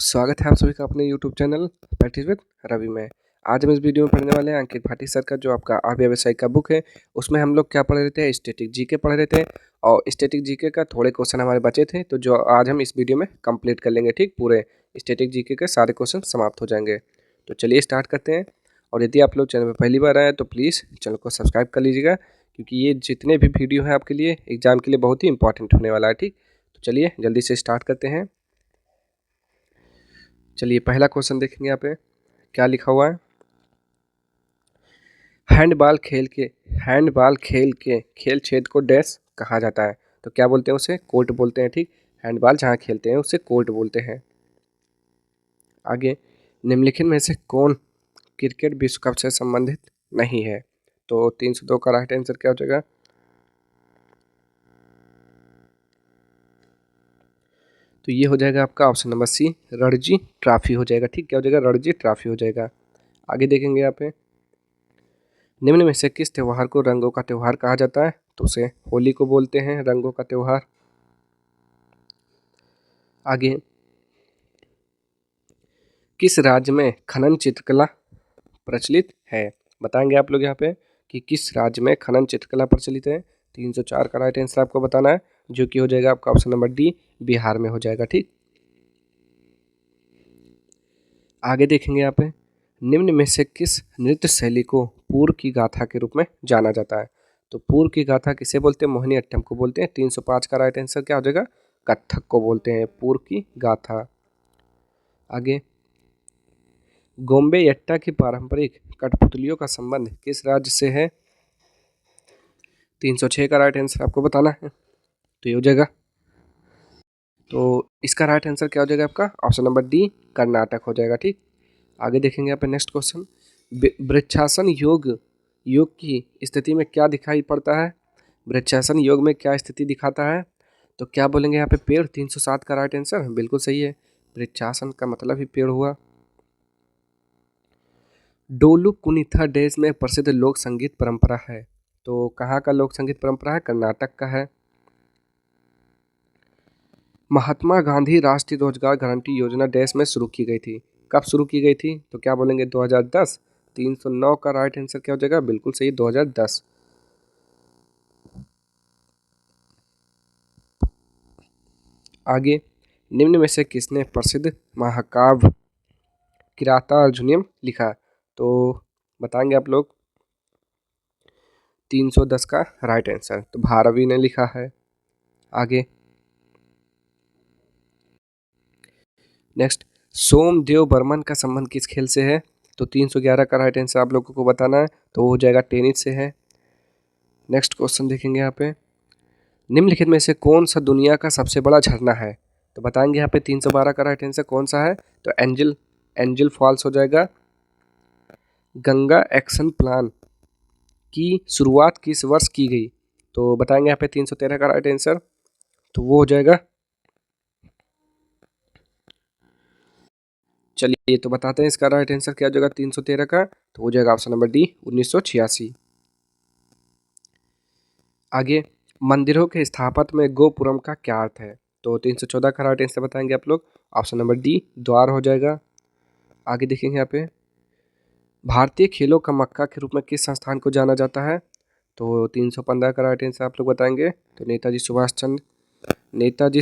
स्वागत है आप सभी का अपने YouTube channel practice with Ravi में। आज हम इस वीडियो में पढ़ने वाले हैं अंकित भाटी सर का जो आपका आरबीआई व्यवसाय का बुक है। उसमें हम लोग क्या पढ़ रहे थे, स्टैटिक जीके पढ़ रहे थे और स्टैटिक जीके का थोड़े क्वेश्चन हमारे बचे थे, तो जो आज हम इस वीडियो में कंप्लीट कर लेंगे। ठीक, पूरे स्टैटिक जीके के सारे क्वेश्चन समाप्त हो जाएंगे। तो चलिए स्टार्ट करते हैं। और यदि आप लोग चैनल पर पहली बार आए हैं तो प्लीज़ चैनल को सब्सक्राइब कर लीजिएगा, क्योंकि ये जितने भी वीडियो हैं आपके लिए एग्जाम के लिए बहुत ही इंपॉर्टेंट होने वाला है। ठीक, तो चलिए जल्दी से स्टार्ट करते हैं। चलिए पहला क्वेश्चन देखेंगे यहाँ पे क्या लिखा हुआ है। हैंडबॉल खेल के खेल क्षेत्र को डैश कहा जाता है। तो क्या बोलते हैं उसे? कोर्ट बोलते हैं। ठीक, हैंडबॉल जहाँ खेलते हैं उसे कोर्ट बोलते हैं। आगे, निम्नलिखित में से कौन क्रिकेट विश्व कप से संबंधित नहीं है? तो 302 का राइट आंसर क्या हो जाएगा? तो ये हो जाएगा आपका option number C, Ranji trophy हो जाएगा। ठीक, क्या हो जाएगा? रणजी ट्रॉफी हो जाएगा। आगे देखेंगे यहाँ पे, निम्न में से किस त्योहार को रंगों का त्योहार कहा जाता है? तो उसे होली को बोलते हैं रंगों का त्योहार। आगे, किस राज्य में खनन चित्रकला प्रचलित है? बताएंगे आप लोग यहाँ पे कि किस राज्य में खनन चित्रकला प्रचलित है। 304 का राइट आंसर आपको बताना है, जो कि हो जाएगा आपका ऑप्शन नंबर डी, बिहार में हो जाएगा। ठीक, आगे देखेंगे यहाँ पे, निम्न में से किस नृत्य शैली को पूर्व की गाथा के रूप में जाना जाता है? तो पूर्व की गाथा किसे बोलते हैं? मोहिनी अट्टम को बोलते हैं। 305 का राइट आंसर क्या हो जाएगा? कथक को बोलते हैं पूर्व की गाथा। आगे, गोम्बेयट्टा की पारंपरिक कठपुतलियों का संबंध किस राज्य से है? 306 का राइट आंसर आपको बताना है, तो ये हो जाएगा, तो इसका राइट आंसर क्या हो जाएगा आपका? ऑप्शन नंबर डी, कर्नाटक हो जाएगा। ठीक, आगे देखेंगे यहाँ पे नेक्स्ट क्वेश्चन, वृक्षासन योग की स्थिति में क्या दिखाई पड़ता है? वृक्षासन योग में क्या स्थिति दिखाता है? तो क्या बोलेंगे यहाँ पे? पेड़। 307 का राइट आंसर बिल्कुल सही है, वृक्षासन का मतलब ही पेड़ हुआ। डोलू कुनिथा देश में प्रसिद्ध लोक संगीत परंपरा है। तो कहाँ का लोक संगीत परंपरा है? कर्नाटक का है। महात्मा गांधी राष्ट्रीय रोजगार गारंटी योजना देश में शुरू की गई थी। कब शुरू की गई थी? तो क्या बोलेंगे? 2010। 309 का राइट आंसर क्या हो जाएगा? बिल्कुल सही, 2010। आगे, निम्न में से किसने प्रसिद्ध महाकाव्य किरातार्जुनीयम लिखा? तो बताएंगे आप लोग। 310 का राइट आंसर तो भारवी ने लिखा है। आगे, नेक्स्ट, सोमदेव बर्मन का संबंध किस खेल से है? तो 311 का राइट आंसर आप लोगों को बताना है, तो वो हो जाएगा टेनिस से है। नेक्स्ट क्वेश्चन देखेंगे यहाँ पे, निम्नलिखित में से कौन सा दुनिया का सबसे बड़ा झरना है? तो बताएंगे यहाँ पे 312 का राइट आंसर कौन सा है? तो एंजल फॉल्स हो जाएगा। गंगा एक्शन प्लान की शुरुआत किस वर्ष की गई? तो बताएंगे यहाँ पे 313 का राइट आंसर, तो वो हो जाएगा, चलिए तो बताते हैं इसका राइट आंसर क्या हो जाएगा 313 का, तो हो जाएगा ऑप्शन नंबर डी, 1986। आगे, मंदिरों के स्थापत्य में गोपुरम का क्या अर्थ है? तो 314 का राइट आंसर बताएंगे आप लोग, ऑप्शन नंबर डी, द्वार हो जाएगा। आगे देखेंगे यहाँ पे, भारतीय खेलों का मक्का के रूप में किस संस्थान को जाना जाता है? तो 315 का राइट आंसर आप लोग बताएंगे, तो Netaji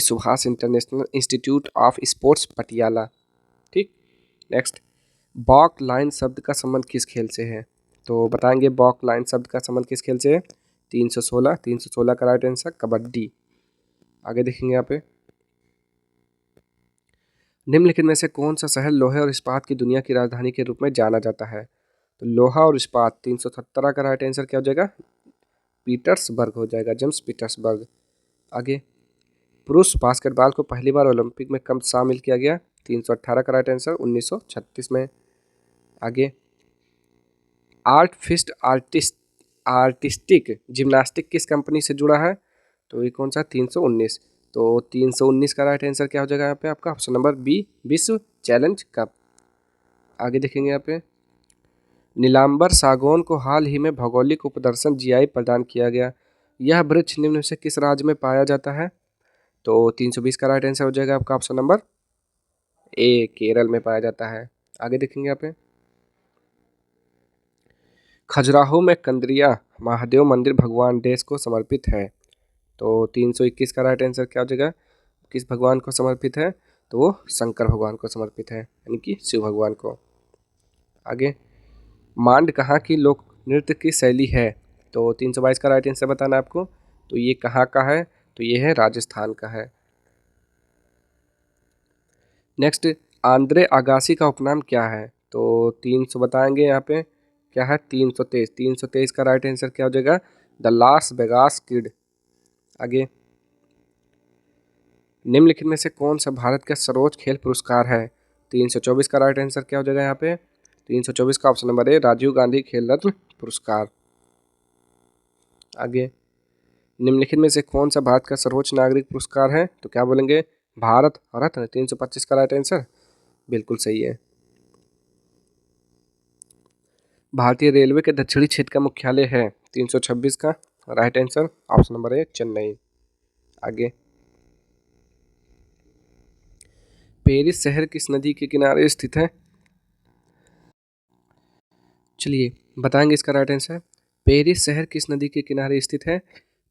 Subhash international institute of sports Patiala. ठीक, नेक्स्ट, बॉक लाइन शब्द का संबंध किस खेल से है? तो बताएंगे बॉक लाइन शब्द का संबंध किस खेल से है? 316 का राइट आंसर कबड्डी। आगे देखेंगे यहाँ पे, निम्नलिखित में से कौन सा शहर लोहे और इस्पात की दुनिया की राजधानी के रूप में जाना जाता है? तो लोहा और इस्पात, 317 का राइट आंसर क्या हो जाएगा? पीटर्सबर्ग हो जाएगा, जेम्स पीटर्सबर्ग। आगे, पुरुष बास्केटबॉल को पहली बार ओलंपिक में कब शामिल किया गया? 318 का राइट आंसर 1936 में। आगे, आर्टिस्टिक जिम्नास्टिक किस कंपनी से जुड़ा है? तो ये कौन सा? 319। तो 319 का राइट आंसर क्या हो जाएगा यहाँ पे आपका? ऑप्शन नंबर बी, विश्व चैलेंज कप। आगे देखेंगे यहाँ पे, नीलांबर सागौन को हाल ही में भौगोलिक उपदर्शन जीआई प्रदान किया गया। यह वृक्ष निम्न में से किस राज्य में पाया जाता है? तो 320 का राइट आंसर हो जाएगा आपका ऑप्शन नंबर ए केरल में पाया जाता है। आगे देखेंगे यहाँ पे खजुराहो में कंद्रिया महादेव मंदिर भगवान देश को समर्पित है। तो 321 का राइट आंसर क्या हो जाएगा, किस भगवान को समर्पित है, तो वो शंकर भगवान को समर्पित है, यानी कि शिव भगवान को। आगे मांड कहाँ की लोक नृत्य की शैली है, तो 322 का राइट आंसर बताना है आपको। तो ये कहाँ का है, तो ये है राजस्थान का है। नेक्स्ट आंद्रे आगासी का उपनाम क्या है, तो 300 बताएंगे यहाँ पे क्या है, 323 का राइट आंसर क्या हो जाएगा, द लास वेगास किड। आगे निम्नलिखित में से कौन सा भारत का सर्वोच्च खेल पुरस्कार है, 324 का राइट आंसर क्या हो जाएगा यहाँ पे, 324 का option number A Rajiv Gandhi Khel Ratna पुरस्कार। आगे निम्नलिखित में से कौन सा भारत का सर्वोच्च नागरिक पुरस्कार है, तो क्या बोलेंगे, भारत रत्न। 325 का राइट आंसर बिल्कुल सही है। भारतीय रेलवे के दक्षिणी क्षेत्र का मुख्यालय है, 326 का राइट आंसर ऑप्शन नंबर ए चेन्नई। आगे पेरिस शहर किस नदी के किनारे स्थित है, चलिए बताएंगे इसका राइट आंसर। पेरिस शहर किस नदी के किनारे स्थित है,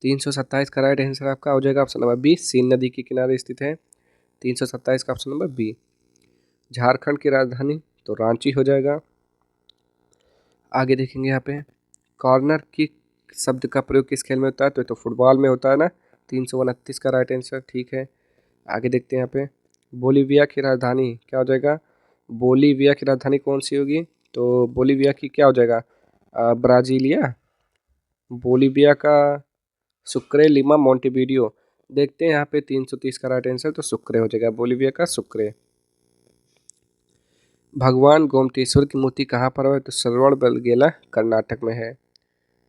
327 का राइट आंसर आपका हो जाएगा ऑप्शन नंबर बी, सीन नदी के किनारे स्थित है। 327 का ऑप्शन नंबर बी। झारखंड की राजधानी तो रांची हो जाएगा। आगे देखेंगे यहाँ पे कॉर्नर की शब्द का प्रयोग किस खेल में होता है, तो फुटबॉल में होता है ना। 329 का राइट आंसर ठीक है। आगे देखते हैं यहाँ पे बोलीविया की राजधानी क्या हो जाएगा, बोलीविया की राजधानी कौन सी होगी, तो बोलीविया की क्या हो जाएगा, ब्राजीलिया। बोलीविया का सुक्रे, लिमा, मोंटेवीडियो। देखते हैं यहाँ पे 330 का राइट आंसर, तो सुक्रे हो जाएगा, बोलीविया का सुक्रे। भगवान गोमतेश्वर की मूर्ति कहाँ पर है, तो श्रवणबेलगोला कर्नाटक में है।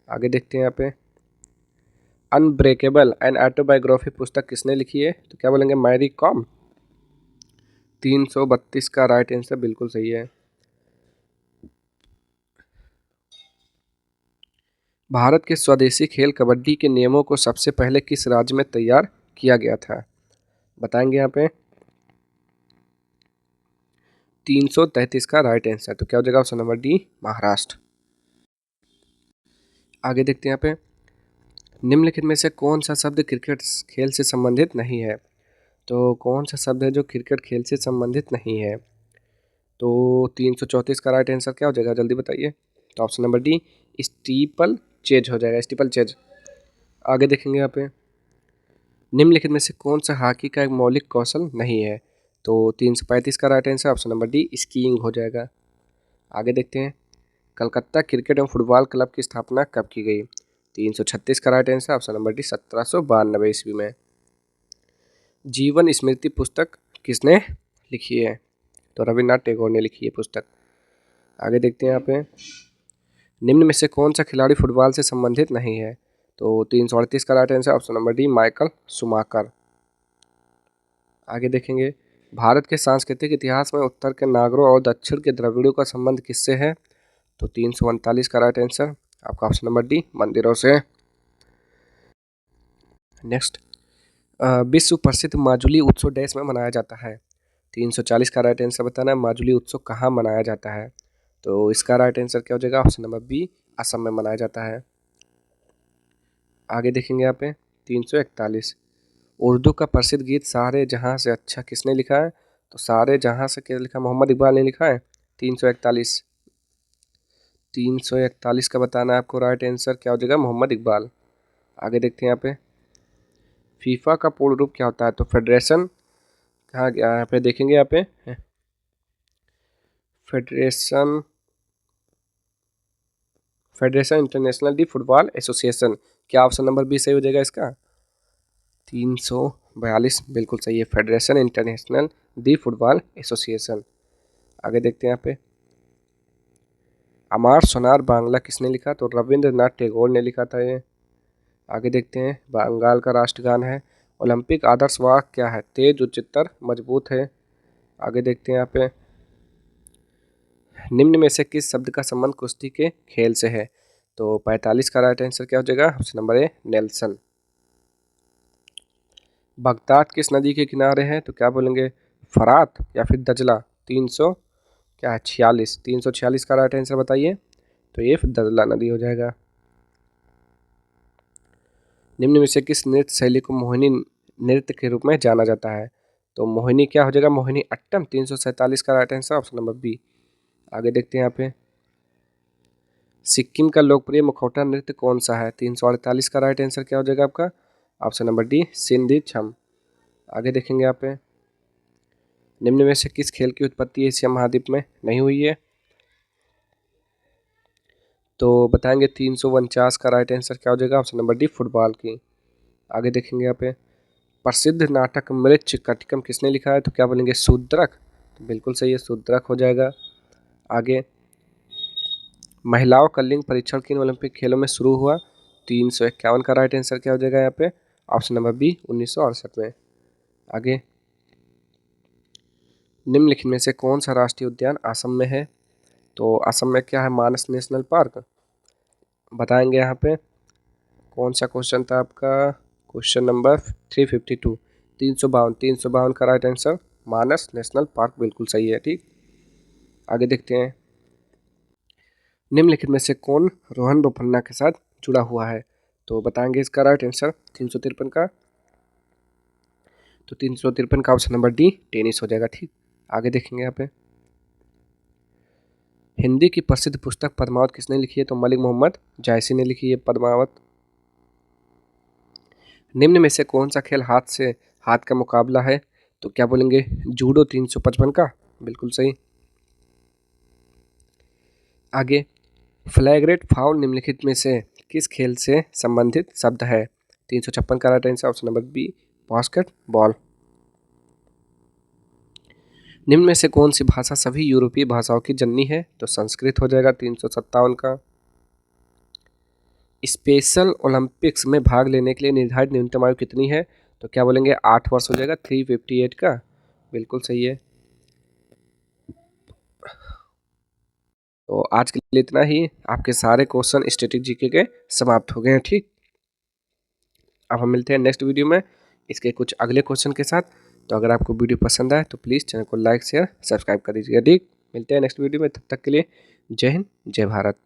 आगे देखते हैं यहाँ पे अनब्रेकेबल एंड ऑटोबायोग्राफी पुस्तक किसने लिखी है, तो क्या बोलेंगे, मैरी कॉम। 332 का राइट आंसर बिल्कुल सही है। भारत के स्वदेशी खेल कबड्डी के नियमों को सबसे पहले किस राज्य में तैयार किया गया था, बताएंगे यहाँ पे। 333 का राइट आंसर, तो क्या हो जाएगा ऑप्शन नंबर डी, महाराष्ट्र। आगे देखते हैं यहाँ पे निम्नलिखित में से कौन सा शब्द क्रिकेट खेल से संबंधित नहीं है, तो कौन सा शब्द है जो क्रिकेट खेल से संबंधित नहीं है, तो 334 का राइट आंसर क्या हो जाएगा, जल्दी बताइए। तो option number D steeple chase हो जाएगा, स्टीपल चेज। आगे देखेंगे यहाँ पे निम्नलिखित में से कौन सा हॉकी का एक मौलिक कौशल नहीं है, तो 335 का right answer option number D skiing हो जाएगा। आगे देखते हैं कलकत्ता क्रिकेट एवं फुटबॉल क्लब की स्थापना कब की गई, 336 का right answer option number D 1792 ईस्वी में। जीवन स्मृति पुस्तक किसने लिखी है, तो रविन्द्रनाथ टैगोर ने लिखी है पुस्तक। आगे देखते हैं यहाँ पे निम्न में से कौन सा खिलाड़ी फुटबॉल से संबंधित नहीं है, तो 338 का right answer option number D Michael Schumacher. आगे देखेंगे भारत के सांस्कृतिक इतिहास में उत्तर के नागरों और दक्षिण के द्रविड़ों का संबंध किससे है, तो 339 का राइट आंसर आपका ऑप्शन नंबर डी मंदिरों से। नेक्स्ट विश्व प्रसिद्ध माजुली उत्सव देश में मनाया जाता है, 340 का राइट आंसर बताना है, माजुली उत्सव कहाँ मनाया जाता है, तो इसका राइट आंसर क्या हो जाएगा, ऑप्शन नंबर बी असम में मनाया जाता है। आगे देखेंगे यहाँ पे 341 उर्दू का प्रसिद्ध गीत सारे जहाँ से अच्छा किसने लिखा है, तो सारे जहाँ से क्या लिखा, मोहम्मद इकबाल ने लिखा है। 341 का बताना है आपको, राइट आंसर क्या हो जाएगा, मोहम्मद इकबाल। आगे देखते हैं यहाँ पे फीफा का पूर्ण रूप क्या होता है, तो फेडरेशन कहाँ गया, यहाँ पे देखेंगे यहाँ पे फेडरेशन इंटरनेशनल दी फुटबॉल एसोसिएशन, क्या ऑप्शन नंबर बी सही हो जाएगा इसका, 342 बिल्कुल सही है, फेडरेशन इंटरनेशनल दी फुटबॉल एसोसिएशन। आगे देखते हैं यहाँ पे अमार सोनार बांग्ला किसने लिखा, तो रविंद्रनाथ टैगोर ने लिखा था ये। आगे देखते हैं बंगाल का राष्ट्रगान है ओलंपिक आदर्श वाक्य क्या है, तेज उच्चतर मजबूत है। आगे देखते हैं यहाँ पे निम्न में से किस शब्द का संबंध कुश्ती के खेल से है, तो 45 का राइट आंसर क्या हो जाएगा, ऑप्शन नंबर ए नेल्सन। बगदाद किस नदी के किनारे है, तो क्या बोलेंगे फरात या फिर दजला? 300 क्या है 46, 346 का राइट आंसर बताइए। तो ये फिर दजला नदी हो जाएगा। निम्न में से किस नृत्य शैली को मोहिनी नृत्य के रूप में जाना जाता है? तो मोहिनी क्या हो जाएगा, मोहिनी अट्टम। 347 का right answer option number B. आगे देखते हैं यहाँ पे, सिक्किम का लोकप्रिय मुखौटा नृत्य कौन सा है? 348 का राइट आंसर क्या हो जाएगा आपका? ऑप्शन नंबर डी, सिंधी छम। आगे देखेंगे यहाँ पे, निम्न में से किस खेल की उत्पत्ति एशिया महाद्वीप में नहीं हुई है? तो बताएंगे 349 का राइट आंसर क्या हो जाएगा? ऑप्शन नंबर डी, फुटबॉल की। आगे देखेंगे यहाँ पे, प्रसिद्ध नाटक मृच्छ कटिकम किसने लिखा है? तो क्या बोलेंगे, शूद्रक। तो बिल्कुल सही है, शूद्रक हो जाएगा। आगे, महिलाओं का लिंग परीक्षण किन ओलंपिक खेलों में शुरू हुआ? 351 का राइट आंसर क्या हो जाएगा यहाँ पे? ऑप्शन नंबर बी, 1968 में। आगे, निम्नलिखित में से कौन सा राष्ट्रीय उद्यान असम में है? तो असम में क्या है, मानस नेशनल पार्क। बताएंगे यहाँ पे, कौन सा क्वेश्चन था आपका? क्वेश्चन नंबर 352, 352 का राइट आंसर मानस नेशनल पार्क बिल्कुल सही है। ठीक, आगे देखते हैं, निम्नलिखित में से कौन रोहन बोपन्ना के साथ जुड़ा हुआ है? तो बताएंगे इसका राइट आंसर 353 का। तो 353 का ऑप्शन नंबर डी, टेनिस हो जाएगा। ठीक, आगे देखेंगे यहाँ पे, हिंदी की प्रसिद्ध पुस्तक पद्मावत किसने लिखी है? तो मलिक मोहम्मद जायसी ने लिखी है पद्मावत। निम्न में से कौन सा खेल हाथ का मुकाबला है? तो क्या बोलेंगे, जूडो। 355 का बिल्कुल सही। आगे, फ्लैग्रेट फाउल निम्नलिखित में से किस खेल से संबंधित शब्द है? 356 का right answer option number B, basketball. निम्न में से कौन सी भाषा सभी यूरोपीय भाषाओं की जननी है? तो संस्कृत हो जाएगा। 357 का। स्पेशल ओलंपिक्स में भाग लेने के लिए निर्धारित न्यूनतम आयु कितनी है? तो क्या बोलेंगे, 8 वर्ष हो जाएगा। 358 का बिल्कुल सही है। तो आज के लिए इतना ही, आपके सारे क्वेश्चन स्टैटिक जीके के समाप्त हो गए हैं। ठीक, अब हम मिलते हैं नेक्स्ट वीडियो में इसके कुछ अगले क्वेश्चन के साथ। तो अगर आपको वीडियो पसंद आए तो प्लीज़ चैनल को लाइक शेयर सब्सक्राइब कर दीजिएगा। ठीक, मिलते हैं नेक्स्ट वीडियो में, तब तक के लिए जय हिंद जय भारत।